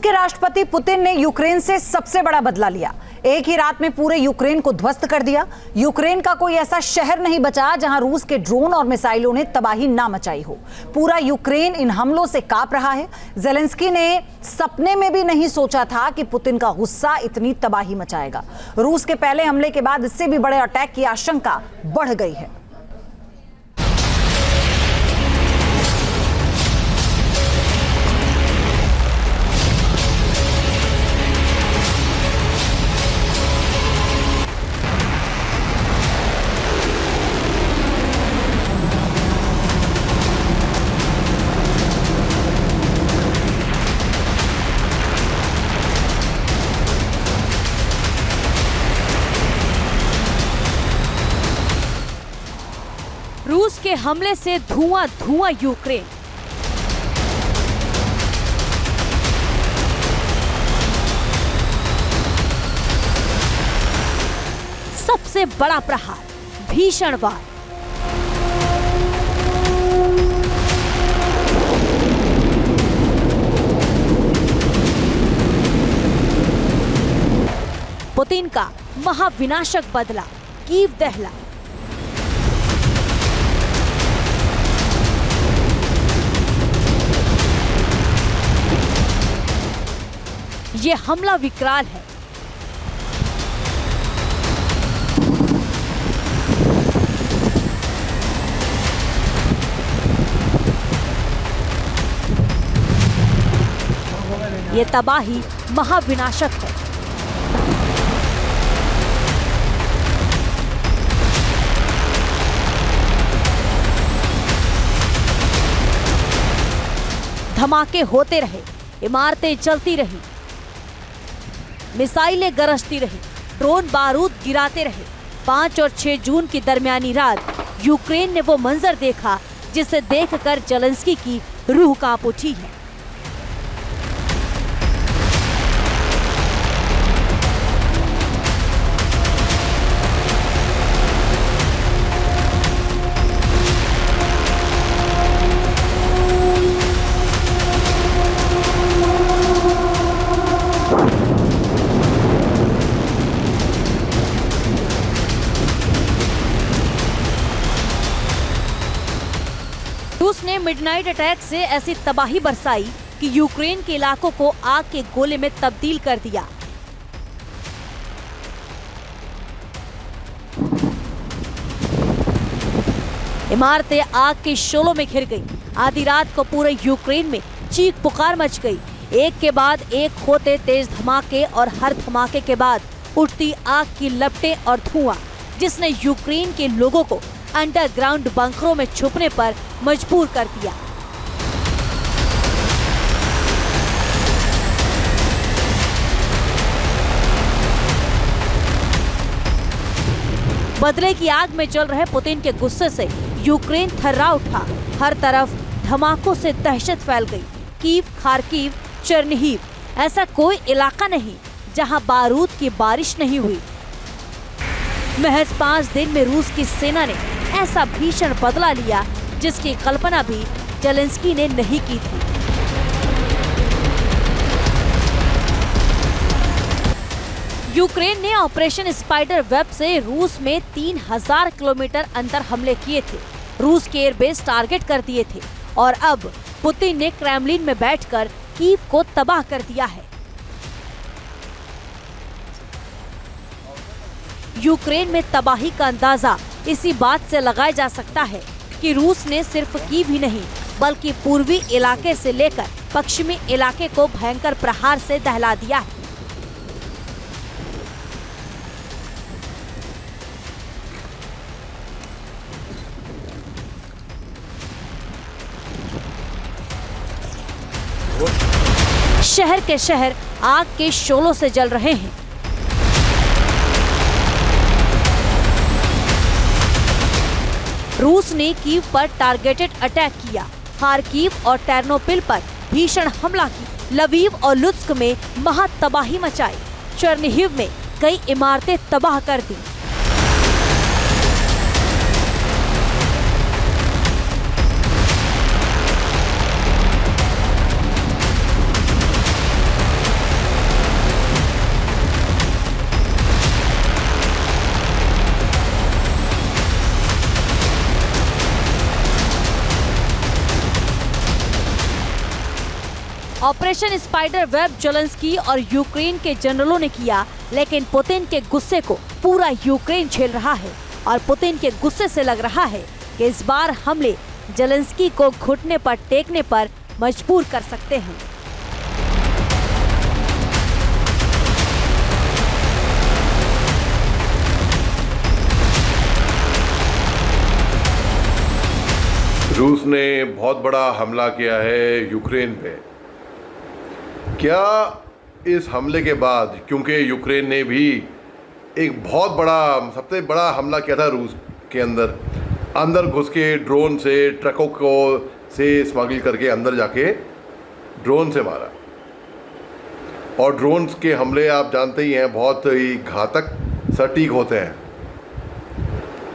के राष्ट्रपति पुतिन ने यूक्रेन से सबसे बड़ा बदला लिया। एक ही रात में पूरे यूक्रेन को ध्वस्त कर दिया। यूक्रेन का कोई ऐसा शहर नहीं बचा जहां रूस के ड्रोन और मिसाइलों ने तबाही ना मचाई हो। पूरा यूक्रेन इन हमलों से कांप रहा है। जेलेंस्की ने सपने में भी नहीं सोचा था कि पुतिन का गुस्सा इतनी तबाही मचाएगा। रूस के पहले हमले के बाद इससे भी बड़े अटैक की आशंका बढ़ गई है। रूस के हमले से धुआं धुआं यूक्रेन। सबसे बड़ा प्रहार, भीषण वार। पुतिन का महाविनाशक बदला, कीव दहला। ये हमला विकराल है। ये तबाही महाविनाशक है। धमाके होते रहे, इमारतें चलती रही, मिसाइलें गरजती रही, ड्रोन बारूद गिराते रहे। 5 और 6 जून की दरमियानी रात यूक्रेन ने वो मंजर देखा जिसे देखकर जेलेंस्की की रूह कांप उठी है। रूस ने मिडनाइट अटैक से ऐसी तबाही बरसाई कि यूक्रेन के इलाकों को आग के गोले में तब्दील कर दिया। इमारतें आग के शोलों में घिर गई। आधी रात को पूरे यूक्रेन में चीख पुकार मच गई। एक के बाद एक होते तेज धमाके और हर धमाके के बाद उठती आग की लपटें और धुआं, जिसने यूक्रेन के लोगों को अंडरग्राउंड बंकरों में छुपने पर मजबूर कर दिया। बदले की आग में जल रहे पुतिन के गुस्से से यूक्रेन थर्रा उठा। हर तरफ धमाकों से दहशत फैल गई। कीव, खार्किव, चेर्निहिव, ऐसा कोई इलाका नहीं जहां बारूद की बारिश नहीं हुई। महज 5 दिन में रूस की सेना ने ऐसा भीषण बदला लिया जिसकी कल्पना भी जेलेंस्की ने नहीं की थी। यूक्रेन ने ऑपरेशन स्पाइडर वेब से रूस में 3000 किलोमीटर अंदर हमले किए थे। रूस के एयरबेस टारगेट कर दिए थे और अब पुतिन ने क्रेमलिन में बैठकर कीव को तबाह कर दिया है। यूक्रेन में तबाही का अंदाजा इसी बात से लगाया जा सकता है कि रूस ने सिर्फ कीव ही नहीं बल्कि पूर्वी इलाके से लेकर पश्चिमी इलाके को भयंकर प्रहार से दहला दिया है। शहर के शहर आग के शोलों से जल रहे हैं। रूस ने कीव पर टारगेटेड अटैक किया। खार्किव और टेर्नोपिल पर भीषण हमला की। लवीव और लुत्स्क में महातबाही मचाई। चेर्निहिव में कई इमारतें तबाह कर दी। ऑपरेशन स्पाइडर वेब जेलेंस्की और यूक्रेन के जनरलों ने किया, लेकिन पुतिन के गुस्से को पूरा यूक्रेन झेल रहा है और पुतिन के गुस्से से लग रहा है कि इस बार हमले जेलेंस्की को घुटने पर टेकने पर मजबूर कर सकते हैं। रूस ने बहुत बड़ा हमला किया है यूक्रेन पे। क्या इस हमले के बाद, क्योंकि यूक्रेन ने भी एक बहुत बड़ा, सबसे बड़ा हमला किया था रूस के अंदर घुस के ड्रोन से ट्रकों को से स्मगल करके अंदर जाके ड्रोन से मारा। और ड्रोन्स के हमले आप जानते ही हैं, बहुत ही घातक सटीक होते हैं।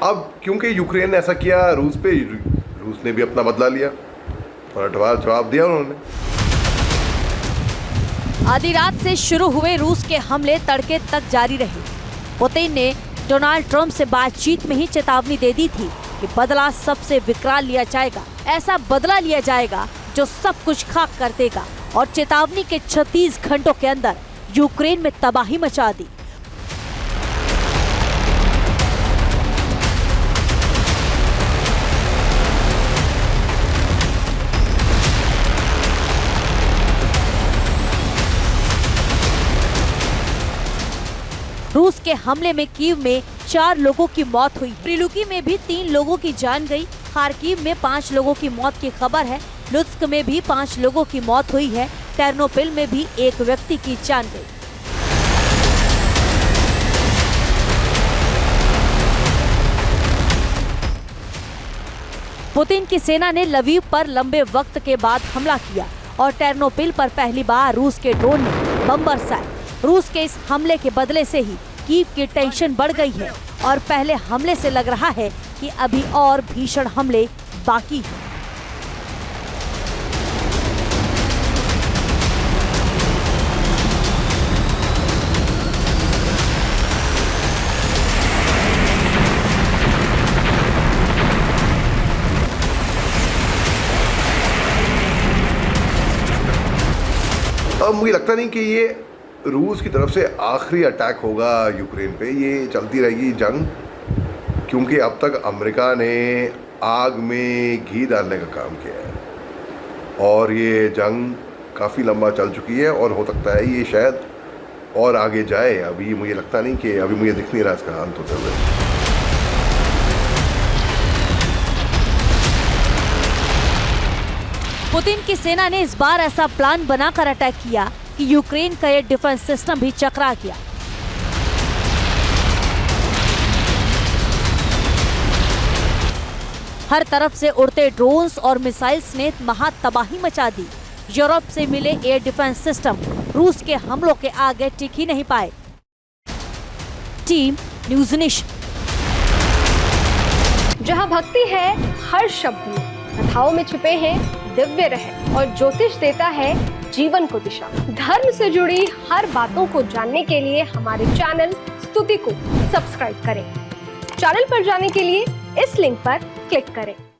अब क्योंकि यूक्रेन ने ऐसा किया रूस पे, रूस ने भी अपना बदला लिया, पलटवार जवाब दिया उन्होंने। आधी रात से शुरू हुए रूस के हमले तड़के तक जारी रहे। पुतिन ने डोनाल्ड ट्रंप से बातचीत में ही चेतावनी दे दी थी कि बदला सबसे विकराल लिया जाएगा, ऐसा बदला लिया जाएगा जो सब कुछ खाक कर देगा, और चेतावनी के 36 घंटों के अंदर यूक्रेन में तबाही मचा दी। रूस के हमले में कीव में 4 लोगों की मौत हुई। प्रिलुकी में भी 3 लोगों की जान गई। खार्किव में 5 लोगों की मौत की खबर है। लुत्स्क में भी 5 लोगों की मौत हुई है। टेर्नोपिल में भी 1 व्यक्ति की जान गई। पुतिन की सेना ने लवीव पर लंबे वक्त के बाद हमला किया और टेर्नोपिल पर पहली बार रूस के ड्रोन ने बम बरसाए। रूस के इस हमले के बदले से ही कीव की टेंशन बढ़ गई है और पहले हमले से लग रहा है कि अभी और भीषण हमले बाकी हैं। अब मुझे लगता नहीं कि ये रूस की तरफ से आखिरी अटैक होगा यूक्रेन पे। ये चलती रहेगी जंग, क्योंकि अब तक अमेरिका ने आग में घी डालने का काम किया है और ये जंग काफ़ी लंबा चल चुकी है और हो सकता है ये शायद और आगे जाए। अभी मुझे लगता नहीं कि, अभी मुझे दिख नहीं रहा इसका अंत होते हुए। पुतिन की सेना ने इस बार ऐसा प्लान बनाकर अटैक किया कि यूक्रेन का ये डिफेंस सिस्टम भी चकरा गया। हर तरफ से उड़ते ड्रोन्स और मिसाइल्स ने महा तबाही मचा दी। यूरोप से मिले एयर डिफेंस सिस्टम रूस के हमलों के आगे टिक ही नहीं पाए। Team news nation. जहां भक्ति है हर शब्द में, कथाओं में छुपे हैं दिव्य रहस्य और ज्योतिष देता है जीवन को दिशा। धर्म से जुड़ी हर बातों को जानने के लिए हमारे चैनल स्तुति को सब्सक्राइब करें। चैनल पर जाने के लिए इस लिंक पर क्लिक करें।